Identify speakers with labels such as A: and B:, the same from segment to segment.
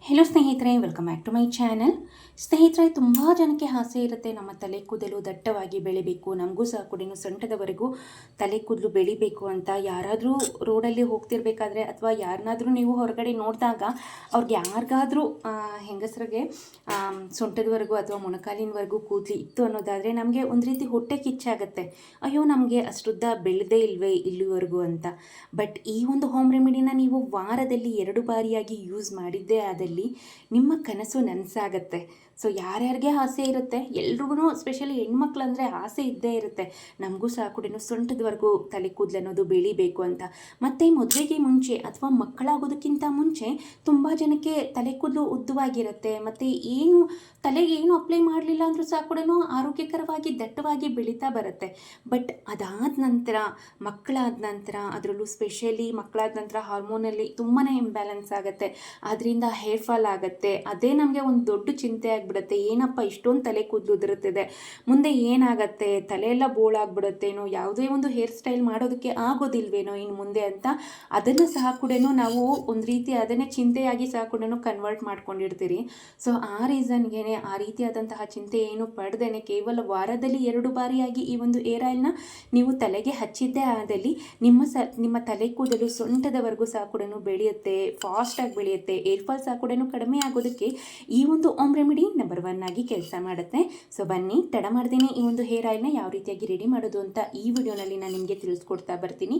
A: Hello ಸ್ನೇಹಿತರೆ, welcome back to my channel. ಸ್ನೇಹಿತರೆ, ತುಂಬ ಜನಕ್ಕೆ ಆಸೆ ಇರುತ್ತೆ ನಮ್ಮ ತಲೆ ಕೂದಲು ದಟ್ಟವಾಗಿ ಬೆಳಿಬೇಕು, ನಮಗೂ ಸಹ ಕೂಡ ಸೊಂಟದವರೆಗೂ ತಲೆ ಕೂದಲು ಬೆಳಿಬೇಕು ಅಂತ. ಯಾರಾದರೂ ರೋಡಲ್ಲಿ ಹೋಗ್ತಿರ್ಬೇಕಾದ್ರೆ ಅಥವಾ ಯಾರನ್ನಾದರೂ ನೀವು ಹೊರಗಡೆ ನೋಡಿದಾಗ ಅವ್ರಿಗೆ ಯಾರಿಗಾದರೂ ಹೆಂಗಸರಿಗೆ ಸೊಂಟದವರೆಗೂ ಅಥವಾ ಮೊಣಕಾಲಿನವರೆಗೂ ಕೂದಲು ಇತ್ತು ಅನ್ನೋದಾದರೆ ನಮಗೆ ಒಂದು ರೀತಿ ಹೊಟ್ಟೆ ಕಿಚ್ಚಾಗುತ್ತೆ. ಅಯ್ಯೋ, ನಮಗೆ ಅಷ್ಟುದ್ದ ಬೆಳೆದೇ ಇಲ್ವೇ ಇಲ್ಲಿವರೆಗೂ ಅಂತ. ಬಟ್ ಈ ಒಂದು ಹೋಮ್ ರೆಮಿಡಿನ ನೀವು ವಾರದಲ್ಲಿ 2 ಬಾರಿಯಾಗಿ ಯೂಸ್ ಮಾಡಿದ್ದೇ ಆದಲ್ಲಿ ನಿಮ್ಮ ಕನಸು ನನಸಾಗತ್ತೆ. ಸೊ ಯಾರ್ಯಾರಿಗೆ ಆಸೆ ಇರುತ್ತೆ, ಎಲ್ರಿಗೂ ಸ್ಪೆಷಲಿ ಹೆಣ್ಮಕ್ಳು ಅಂದರೆ ಆಸೆ ಇದ್ದೇ ಇರುತ್ತೆ. ನಮಗೂ ಸಹ ಕೂಡ ಸೊಂಟದವರೆಗೂ ತಲೆ ಕೂದಲು ಅನ್ನೋದು ಬೆಳಿಬೇಕು ಅಂತ. ಮತ್ತು ಮದುವೆಗೆ ಮುಂಚೆ ಅಥವಾ ಮಕ್ಕಳಾಗೋದಕ್ಕಿಂತ ಮುಂಚೆ ತುಂಬ ಜನಕ್ಕೆ ತಲೆ ಕೂದಲು ಉದ್ದವಾಗಿರುತ್ತೆ. ಮತ್ತು ತಲೆಗೆ ಏನು ಅಪ್ಲೈ ಮಾಡಲಿಲ್ಲ ಅಂದರೂ ಸಹ ಕೂಡ ಆರೋಗ್ಯಕರವಾಗಿ ದಟ್ಟವಾಗಿ ಬೆಳೀತಾ ಬರುತ್ತೆ. ಬಟ್ ಅದಾದ ನಂತರ ಮಕ್ಕಳಾದ ನಂತರ, ಅದರಲ್ಲೂ ಸ್ಪೆಷಲಿ ಮಕ್ಕಳಾದ ನಂತರ ಹಾರ್ಮೋನಲ್ಲಿ ತುಂಬಾ ಇಂಬ್ಯಾಲೆನ್ಸ್ ಆಗುತ್ತೆ. ಅದರಿಂದ ಹೇರ್ ಫಾಲ್ ಆಗುತ್ತೆ. ಅದೇ ನಮಗೆ ಒಂದು ದೊಡ್ಡ ಚಿಂತೆ ಆಗಿಬಿಡುತ್ತೆ. ಏನಪ್ಪ ಇಷ್ಟೊಂದು ತಲೆ ಕೂದಲು ಉದುರುತ್ತದೆ, ಮುಂದೆ ಏನಾಗತ್ತೆ, ತಲೆಯೆಲ್ಲ ಬೋಳಾಗ್ಬಿಡುತ್ತೇನೋ, ಯಾವುದೇ ಒಂದು ಹೇರ್ ಸ್ಟೈಲ್ ಮಾಡೋದಕ್ಕೆ ಆಗೋದಿಲ್ವೇನೋ ಇನ್ನು ಮುಂದೆ ಅಂತ ಅದನ್ನು ಸಹ ಕೂಡ ನಾವು ಒಂದು ರೀತಿ ಅದನ್ನೇ ಚಿಂತೆಯಾಗಿ ಸಹ ಕೂಡ ಕನ್ವರ್ಟ್ ಮಾಡ್ಕೊಂಡಿರ್ತೀರಿ. ಸೊ ಆ ರೀಸನ್ಗೆ ಆ ರೀತಿಯಾದಂತಹ ಚಿಂತೆ ಏನು ಪಡೆದೇನೆ ಕೇವಲ ವಾರದಲ್ಲಿ 2 ಬಾರಿಯಾಗಿ ಈ ಒಂದು ಏರ್ ಆಯಿಲ್ನ ನೀವು ತಲೆಗೆ ಹಚ್ಚಿದ್ದೇ ಆದಲ್ಲಿ ನಿಮ್ಮ ತಲೆ ಕೂದಲು ಸೊಂಟದವರೆಗೂ ಸಹ ಕೂಡ ಬೆಳೆಯುತ್ತೆ, ಫಾಸ್ಟಾಗಿ ಬೆಳೆಯುತ್ತೆ. ಏರ್ ಫಾಲ್ ಸಹ ಕೂಡ ಕಡಿಮೆ ಆಗೋದಕ್ಕೆ ಈ ಒಂದು ಹೋಮ್ ರೆಮಿಡಿ ನಂಬರ್ 1 ಆಗಿ ಕೆಲಸ ಮಾಡುತ್ತೆ. ಸೊ ಬನ್ನಿ, ತಡ ಮಾಡ್ದೇನೆ ಈ ಒಂದು ಹೇರ್ ಆಯಿಲ್ನ ಯಾವ ರೀತಿಯಾಗಿ ರೆಡಿ ಮಾಡೋದು ಅಂತ ಈ ವಿಡಿಯೋನಲ್ಲಿ ನಾನು ನಿಮಗೆ ತಿಳಿಸ್ಕೊಡ್ತಾ ಬರ್ತೀನಿ.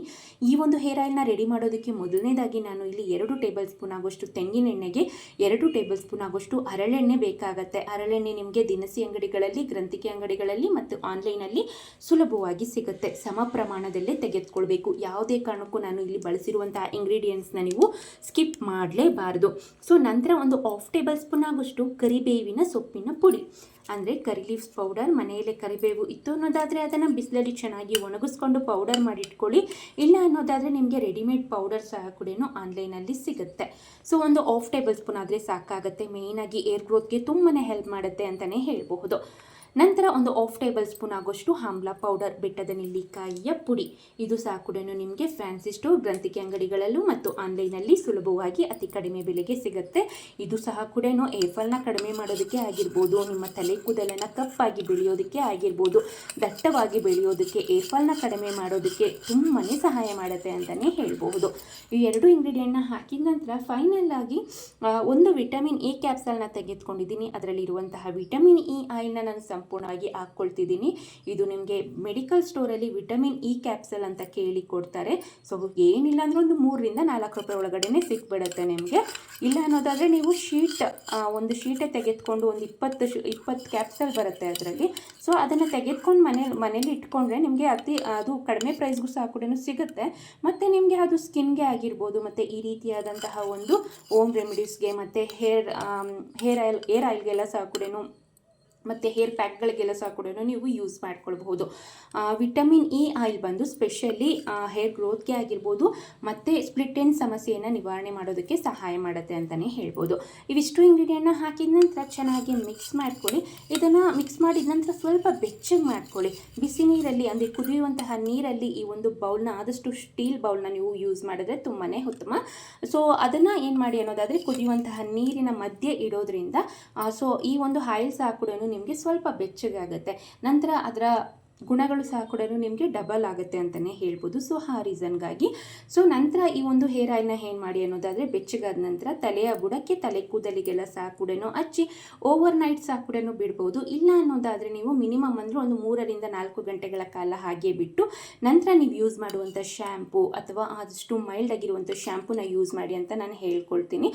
A: ಈ ಒಂದು ಹೇರ್ ಆಯಿಲ್ನ ರೆಡಿ ಮಾಡೋದಕ್ಕೆ ಮೊದಲನೇದಾಗಿ ನಾನು ಇಲ್ಲಿ 2 ಟೇಬಲ್ ಸ್ಪೂನ್ ಆಗೋಷ್ಟು ತೆಂಗಿನ ಎಣ್ಣೆಗೆ 2 ಟೇಬಲ್ ಸ್ಪೂನ್ ಆಗೋಷ್ಟು ಹರಳೆಣ್ಣೆ ಬೇಕಾಗುತ್ತೆ. ಹರಳೆಣ್ಣೆ ನಿಮಗೆ ದಿನಸಿ ಅಂಗಡಿಗಳಲ್ಲಿ, ಗ್ರಂಥಿಕೆ ಅಂಗಡಿಗಳಲ್ಲಿ ಮತ್ತು ಆನ್ಲೈನಲ್ಲಿ ಸುಲಭವಾಗಿ ಸಿಗುತ್ತೆ. ಸಮ ಪ್ರಮಾಣದಲ್ಲೇ ತೆಗೆದುಕೊಳ್ಬೇಕು. ಯಾವುದೇ ಕಾರಣಕ್ಕೂ ನಾನು ಇಲ್ಲಿ ಬಳಸಿರುವಂತಹ ಇಂಗ್ರೀಡಿಯೆಂಟ್ಸ್ನ ನೀವು ಸ್ಕಿಪ್ ಮಾಡಲೇಬಾರದು. ಸೊ ನಂತರ ಒಂದು 1/2 ಟೇಬಲ್ ಸ್ಪೂನ್ ಆಗೋಷ್ಟು ಕರಿಬೇವಿನ ಸೊಪ್ಪಿನ ಪುಡಿ, ಅಂದರೆ ಕರಿ ಲೀವ್ಸ್ ಪೌಡರ್. ಮನೆಯಲ್ಲೇ ಕರಿಬೇವು ಇತ್ತು ಅನ್ನೋದಾದರೆ ಅದನ್ನು ಬಿಸಿಲಲ್ಲಿ ಚೆನ್ನಾಗಿ ಒಣಗಿಸ್ಕೊಂಡು ಪೌಡರ್ ಮಾಡಿಟ್ಕೊಳ್ಳಿ. ಇಲ್ಲ ಅನ್ನೋದಾದರೆ ನಿಮಗೆ ರೆಡಿಮೇಡ್ ಪೌಡರ್ ಸಹ ಕೂಡ ಆನ್ಲೈನಲ್ಲಿ ಸಿಗುತ್ತೆ. ಸೊ ಒಂದು 1/2 ಟೇಬಲ್ ಸ್ಪೂನ್ ಆದರೆ ಸಾಕಾಗುತ್ತೆ. ಮೇಯ್ನಾಗಿ ಏರ್ ಗ್ರೋತ್ಗೆ ತುಂಬಾ ಹೆಲ್ಪ್ ಮಾಡುತ್ತೆ ಅಂತಲೇ ಹೇಳಬಹುದು. ನಂತರ ಒಂದು 1/2 ಟೇಬಲ್ ಸ್ಪೂನ್ ಆಗೋಷ್ಟು ಆಮ್ಲ ಪೌಡರ್, ಬೆಟ್ಟದ ನೆಲ್ಲಿಕಾಯಿಯ ಪುಡಿ. ಇದು ಸಹ ಕೂಡ ನಿಮಗೆ ಫ್ಯಾನ್ಸಿ ಸ್ಟೋರ್, ಗ್ರಂಥಿಕೆ ಅಂಗಡಿಗಳಲ್ಲೂ ಮತ್ತು ಆನ್ಲೈನಲ್ಲಿ ಸುಲಭವಾಗಿ ಅತಿ ಕಡಿಮೆ ಬೆಲೆಗೆ ಸಿಗುತ್ತೆ. ಇದು ಸಹ ಕೂಡ ಏರ್ ಫಾಲ್ನ ಕಡಿಮೆ ಮಾಡೋದಕ್ಕೆ ಆಗಿರ್ಬೋದು, ನಿಮ್ಮ ತಲೆ ಕೂದಲನ್ನು ಕಪ್ಪಾಗಿ ಬೆಳೆಯೋದಕ್ಕೆ ಆಗಿರ್ಬೋದು, ದಟ್ಟವಾಗಿ ಬೆಳೆಯೋದಕ್ಕೆ, ಏರ್ ಫಾಲ್ನ ಕಡಿಮೆ ಮಾಡೋದಕ್ಕೆ ತುಂಬಾ ಸಹಾಯ ಮಾಡುತ್ತೆ ಅಂತಲೇ ಹೇಳಬಹುದು. ಈ 2 ಇಂಗ್ರೀಡಿಯೆಂಟ್ನ ಹಾಕಿದ ನಂತರ ಫೈನಲ್ ಆಗಿ ಒಂದು ವಿಟಮಿನ್ ಇ ಕ್ಯಾಪ್ಸಲ್ನ ತೆಗೆದುಕೊಂಡಿದ್ದೀನಿ. ಅದರಲ್ಲಿರುವಂತಹ ವಿಟಮಿನ್ ಇ ಆಯಿಲ್ನ ನಾನು ಸಂಪೂರ್ಣವಾಗಿ ಹಾಕ್ಕೊಳ್ತಿದ್ದೀನಿ. ಇದು ನಿಮಗೆ ಮೆಡಿಕಲ್ ಸ್ಟೋರಲ್ಲಿ ವಿಟಮಿನ್ ಇ ಕ್ಯಾಪ್ಸಲ್ ಅಂತ ಕೇಳಿ ಕೊಡ್ತಾರೆ. ಸೊ ಏನಿಲ್ಲ ಅಂದರೆ ಒಂದು 3 ರಿಂದ 4 ರೂಪಾಯಿ ಒಳಗಡೆ ಸಿಕ್ಬಿಡುತ್ತೆ ನಿಮಗೆ. ಇಲ್ಲ ಅನ್ನೋದಾದರೆ ನೀವು ಒಂದು ಶೀಟೇ ತೆಗೆದುಕೊಂಡು ಒಂದು 20 ಕ್ಯಾಪ್ಸಲ್ ಬರುತ್ತೆ ಅದರಲ್ಲಿ. ಸೊ ಅದನ್ನು ತೆಗೆದುಕೊಂಡು ಮನೇಲಿ ಇಟ್ಕೊಂಡ್ರೆ ನಿಮಗೆ ಅದು ಕಡಿಮೆ ಪ್ರೈಸ್ಗೂ ಸಹ ಕೂಡ ಸಿಗುತ್ತೆ. ಮತ್ತು ನಿಮಗೆ ಅದು ಸ್ಕಿನ್ಗೆ ಆಗಿರ್ಬೋದು, ಮತ್ತು ಈ ರೀತಿಯಾದಂತಹ ಒಂದು ಹೋಮ್ ರೆಮಿಡೀಸ್ಗೆ ಮತ್ತು ಏರ್ ಆಯಿಲ್ಗೆಲ್ಲ ಸಹ ಕೂಡ ಮತ್ತು ಹೇರ್ ಪ್ಯಾಕ್ಗಳಿಗೆಲ್ಲ ಸಹ ಕೂಡ ನೀವು ಯೂಸ್ ಮಾಡ್ಕೊಳ್ಬಹುದು. ವಿಟಮಿನ್ ಇ ಆಯಿಲ್ ಬಂದು ಸ್ಪೆಷಲಿ ಹೇರ್ ಗ್ರೋತ್ಗೆ ಆಗಿರ್ಬೋದು ಮತ್ತು ಸ್ಪ್ಲಿಟ್ ಎಂಡ್ ಸಮಸ್ಯೆಯನ್ನು ನಿವಾರಣೆ ಮಾಡೋದಕ್ಕೆ ಸಹಾಯ ಮಾಡುತ್ತೆ ಅಂತಲೇ ಹೇಳ್ಬೋದು. ಇವಿಷ್ಟು ಇಂಗ್ರೀಡಿಯೆಂಟ್ನ ಹಾಕಿದ ನಂತರ ಚೆನ್ನಾಗಿ ಮಿಕ್ಸ್ ಮಾಡ್ಕೊಳ್ಳಿ. ಇದನ್ನು ಮಿಕ್ಸ್ ಮಾಡಿದ ನಂತರ ಸ್ವಲ್ಪ ಬೆಚ್ಚಗೆ ಮಾಡ್ಕೊಳ್ಳಿ. ಬಿಸಿ ನೀರಲ್ಲಿ, ಅಂದರೆ ಕುದಿಯುವಂತಹ ನೀರಲ್ಲಿ ಈ ಒಂದು ಬೌಲ್ನ, ಆದಷ್ಟು ಸ್ಟೀಲ್ ಬೌಲ್ನ ನೀವು ಯೂಸ್ ಮಾಡಿದ್ರೆ ತುಂಬಾ ಉತ್ತಮ. ಸೊ ಅದನ್ನು ಏನು ಮಾಡಿ ಅನ್ನೋದಾದರೆ ಕುದಿಯುವಂತಹ ನೀರಿನ ಮಧ್ಯೆ ಇಡೋದ್ರಿಂದ ಸೊ ಈ ಒಂದು ಆಯಿಲ್ ಸಹ ಕೂಡ ನಿಮಗೆ ಸ್ವಲ್ಪ ಬೆಚ್ಚಗಾಗುತ್ತೆ. ನಂತರ ಅದರ ಗುಣಗಳು ಸಹ ಕೂಡ ನಿಮಗೆ ಡಬಲ್ ಆಗುತ್ತೆ ಅಂತಲೇ ಹೇಳ್ಬೋದು. ಸೊ ಆ ರೀಸನ್ಗಾಗಿ ನಂತರ ಈ ಒಂದು ಹೇರ್ ಆಯಿಲ್ನ ಏನು ಮಾಡಿ ಅನ್ನೋದಾದರೆ ಬೆಚ್ಚಗಾದ ನಂತರ ತಲೆಯ ಬುಡಕ್ಕೆ, ತಲೆ ಕೂದಲಿಗೆಲ್ಲ ಸಹ ಕೂಡ ಹಚ್ಚಿ ಓವರ್ ನೈಟ್ ಸಹ ಕೂಡ ಬಿಡ್ಬೋದು. ಇಲ್ಲ ಅನ್ನೋದಾದರೆ ನೀವು ಮಿನಿಮಮ್ ಅಂದರೆ ಒಂದು 3 ರಿಂದ 4 ಗಂಟೆಗಳ ಕಾಲ ಹಾಗೆ ಬಿಟ್ಟು ನಂತರ ನೀವು ಯೂಸ್ ಮಾಡುವಂಥ ಶ್ಯಾಂಪು ಅಥವಾ ಆದಷ್ಟು ಮೈಲ್ಡ್ ಆಗಿರುವಂಥ ಶ್ಯಾಂಪೂನ ಯೂಸ್ ಮಾಡಿ ಅಂತ ನಾನು ಹೇಳ್ಕೊಳ್ತೀನಿ.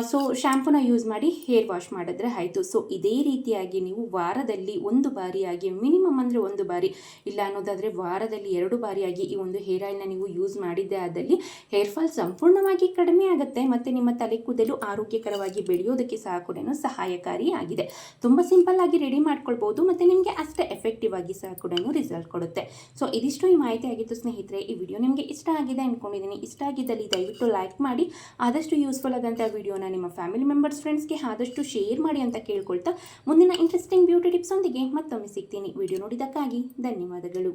A: ಸೊ ಶ್ಯಾಂಪೂನ ಯೂಸ್ ಮಾಡಿ ಹೇರ್ ವಾಶ್ ಮಾಡಿದ್ರೆ ಆಯಿತು. ಸೊ ಇದೇ ರೀತಿಯಾಗಿ ನೀವು ವಾರದಲ್ಲಿ 1 ಬಾರಿಯಾಗಿ, ಮಿನಿಮಮ್ ಅಂದರೆ 1 ಬಾರಿ, ಇಲ್ಲ ಅನ್ನೋದಾದರೆ ವಾರದಲ್ಲಿ 2 ಬಾರಿಯಾಗಿ ಈ ಒಂದು ಹೇರ್ ಆಯಿಲ್ನ ನೀವು ಯೂಸ್ ಮಾಡಿದ್ದೇ ಆದಲ್ಲಿ ಹೇರ್ ಫಾಲ್ ಸಂಪೂರ್ಣವಾಗಿ ಕಡಿಮೆ ಆಗುತ್ತೆ. ಮತ್ತು ನಿಮ್ಮ ತಲೆ ಕೂದಲು ಆರೋಗ್ಯಕರವಾಗಿ ಬೆಳೆಯೋದಕ್ಕೆ ಸಹ ಕೂಡ ಸಹಾಯಕಾರಿ ಆಗಿದೆ. ತುಂಬ ಸಿಂಪಲ್ ಆಗಿ ರೆಡಿ ಮಾಡ್ಕೊಳ್ಬೋದು ಮತ್ತು ನಿಮಗೆ ಅಷ್ಟೇ ಎಫೆಕ್ಟಿವ್ ಆಗಿ ಸಹ ಕೂಡ ರಿಸಲ್ಟ್ ಕೊಡುತ್ತೆ. ಸೊ ಇದಿಷ್ಟು ಈ ಮಾಹಿತಿ ಆಗಿತ್ತು ಸ್ನೇಹಿತರೆ. ಈ ವಿಡಿಯೋ ನಿಮಗೆ ಇಷ್ಟ ಆಗಿದೆ ಅಂದ್ಕೊಂಡಿದ್ದೀನಿ. ಇಷ್ಟ ಆಗಿದ್ದಲ್ಲಿ ದಯವಿಟ್ಟು ಲೈಕ್ ಮಾಡಿ, ಆದಷ್ಟು ಯೂಸ್ಫುಲ್ ಆದಂಥ ವಿಡಿಯೋನ ನಿಮ್ಮ ಫ್ಯಾಮಿಲಿ ಮೆಂಬರ್ಸ್, ಫ್ರೆಂಡ್ಸ್ಗೆ ಆದಷ್ಟು ಶೇರ್ ಮಾಡಿ ಅಂತ ಕೇಳ್ಕೊಳ್ತಾ ಮುಂದಿನ ಇಂಟ್ರೆಸ್ಟಿಂಗ್ ಬ್ಯೂಟಿ ಟಿಪ್ಸ್ ಒಂದಿಗೆ ಮತ್ತೊಮ್ಮೆ ಸಿಗ್ತೀನಿ. ವಿಡಿಯೋ ನೋಡಿದ್ದಕ್ಕಾಗಿ ಧನ್ಯವಾದಗಳು.